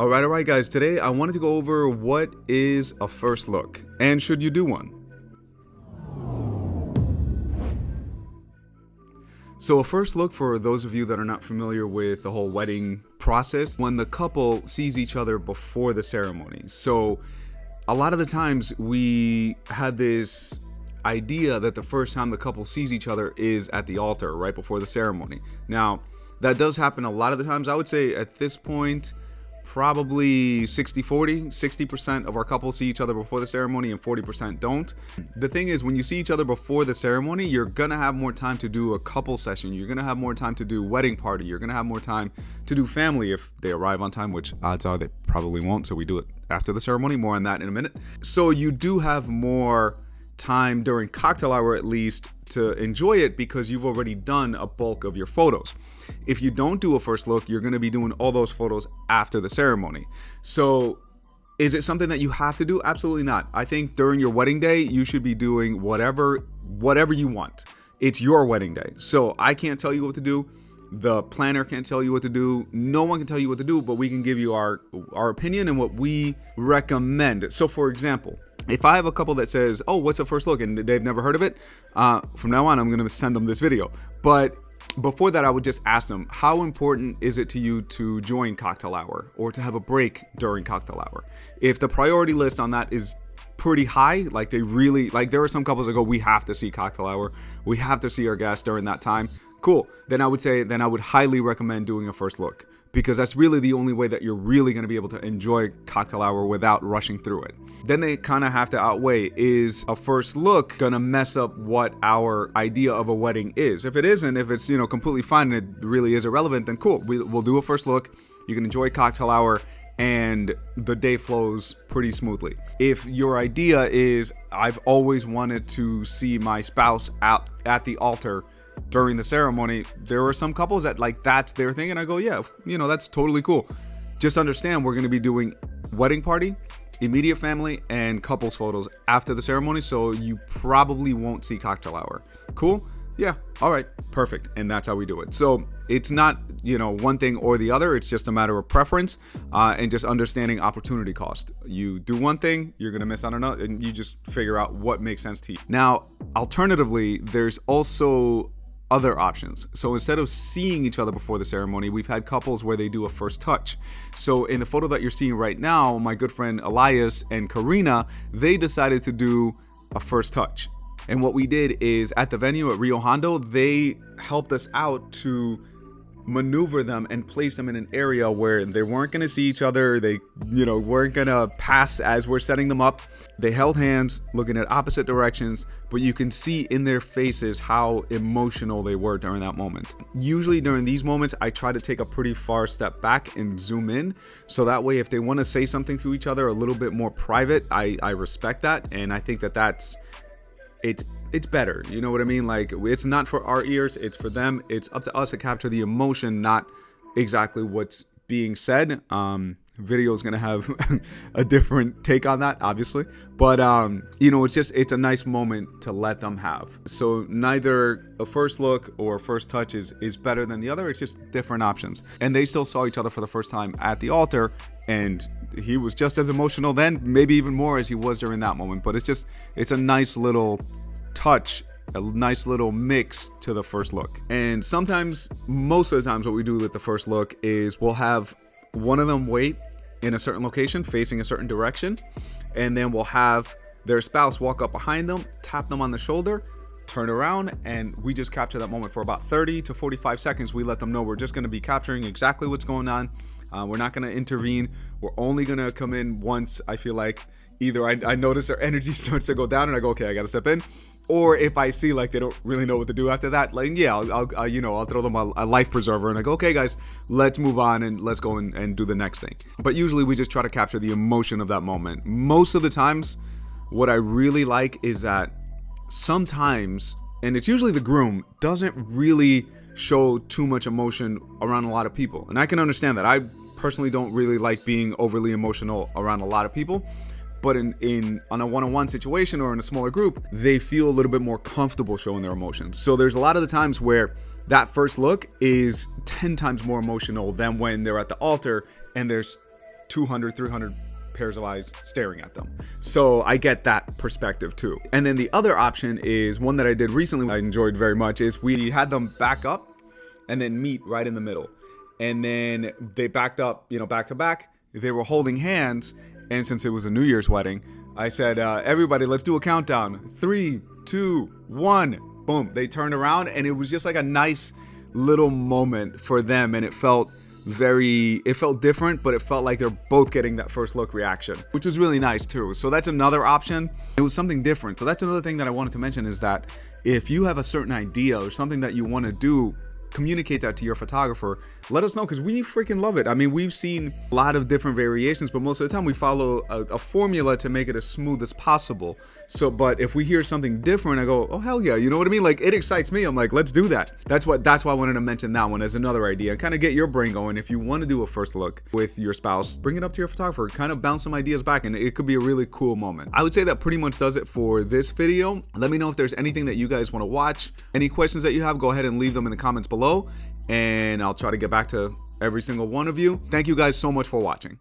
All right, guys. Today I wanted to go over what is a first look and should you do one. So a first look, for those of you that are not familiar with the whole wedding process, when the couple sees each other before the ceremony. So a lot of the times we had this idea that the first time the couple sees each other is at the altar right before the ceremony. Now, that does happen a lot of the times. I would say at this point, probably 60-40, 60% of our couples see each other before the ceremony and 40% don't. The thing is, when you see each other before the ceremony, you're gonna have more time to do a couple session. You're gonna have more time to do wedding party. You're gonna have more time to do family if they arrive on time, which odds are they probably won't. So we do it after the ceremony. More on that in a minute. So you do have more time during cocktail hour, at least, to enjoy it because you've already done a bulk of your photos. If you don't do a first look, you're going to be doing all those photos after the ceremony. So is it something that you have to do? Absolutely not. I think during your wedding day, you should be doing whatever you want. It's your wedding day. So I can't tell you what to do. The planner can't tell you what to do. No one can tell you what to do, but we can give you our opinion and what we recommend. So for example, if I have a couple that says, oh, what's a first look? And they've never heard of it, from now on, I'm going to send them this video. But before that, I would just ask them, how important is it to you to join cocktail hour or to have a break during cocktail hour? If the priority list on that is pretty high, like they really, like there are some couples that go, we have to see cocktail hour. We have to see our guests during that time. Cool. Then I would highly recommend doing a first look, because that's really the only way that you're really going to be able to enjoy cocktail hour without rushing through it. Then they kind of have to outweigh, is a first look going to mess up what our idea of a wedding is? If it isn't, if it's, completely fine and it really is irrelevant, then cool. We'll do a first look. You can enjoy cocktail hour and the day flows pretty smoothly. If your idea is, I've always wanted to see my spouse out at the altar during the ceremony, there are some couples that that's their thing, and I go, yeah, that's totally cool. Just understand, we're going to be doing wedding party, immediate family, and couples photos after the ceremony, so you probably won't see cocktail hour. Cool? Yeah. All right. Perfect. And that's how we do it. So it's not, one thing or the other. It's just a matter of preference and just understanding opportunity cost. You do one thing, you're going to miss out on another, and you just figure out what makes sense to you. Now, alternatively, there's also other options. So instead of seeing each other before the ceremony, we've had couples where they do a first touch. So in the photo that you're seeing right now, my good friend Elias and Karina, they decided to do a first touch. And what we did is, at the venue at Rio Hondo, they helped us out to maneuver them and place them in an area where they weren't going to see each other. They, weren't going to pass as we're setting them up. They held hands, looking at opposite directions, but you can see in their faces how emotional they were during that moment. Usually during these moments, I try to take a pretty far step back and zoom in. So that way, if they want to say something to each other a little bit more private, I respect that. And I think that's it's better. You know what I mean? It's not for our ears, it's for them. It's up to us to capture the emotion, not exactly what's being said. Video is going to have a different take on that, obviously. But, it's a nice moment to let them have. So neither a first look or first touch is better than the other. It's just different options. And they still saw each other for the first time at the altar. And he was just as emotional then, maybe even more, as he was during that moment. But it's a nice little touch, a nice little mix to the first look. And sometimes, most of the times, what we do with the first look is we'll have one of them wait in a certain location facing a certain direction, and then we'll have their spouse walk up behind them, tap them on the shoulder, turn around, and we just capture that moment for about 30 to 45 seconds. We let them know we're just going to be capturing exactly what's going on. We're not going to intervene. We're only going to come in once I feel like either I notice their energy starts to go down and I go, okay, I got to step in. Or if I see they don't really know what to do after that, I'll throw them a life preserver and I go, okay, guys, let's move on and let's go and do the next thing. But usually we just try to capture the emotion of that moment. Most of the times, what I really like is that sometimes, and it's usually the groom, doesn't really show too much emotion around a lot of people. And I can understand that. I personally don't really like being overly emotional around a lot of people. But on a one-on-one situation or in a smaller group, they feel a little bit more comfortable showing their emotions. So there's a lot of the times where that first look is 10 times more emotional than when they're at the altar and there's 200, 300 pairs of eyes staring at them. So I get that perspective too. And then the other option is one that I did recently, I enjoyed very much, is we had them back up and then meet right in the middle. And then they backed up, you know, back to back. They were holding hands. And since it was a New Year's wedding, I said, everybody, let's do a countdown. 3, 2, 1. Boom. They turned around and it was just like a nice little moment for them. And it felt different, but it felt like they're both getting that first look reaction, which was really nice too. So that's another option. It was something different. So that's another thing that I wanted to mention, is that if you have a certain idea or something that you want to do, communicate that to your photographer. Let us know, because we freaking love it. I mean, we've seen a lot of different variations, but most of the time we follow a formula to make it as smooth as possible. So, but if we hear something different, I go, oh hell yeah, you know what I mean? Like, it excites me. I'm like, let's do that. That's why I wanted to mention that one as another idea, kind of get your brain going. If you want to do a first look with your spouse, bring it up to your photographer, kind of bounce some ideas back, and it could be a really cool moment. I would say that pretty much does it for this video. Let me know if there's anything that you guys want to watch. Any questions that you have, go ahead and leave them in the comments below, and I'll try to get back to every single one of you. Thank you guys so much for watching.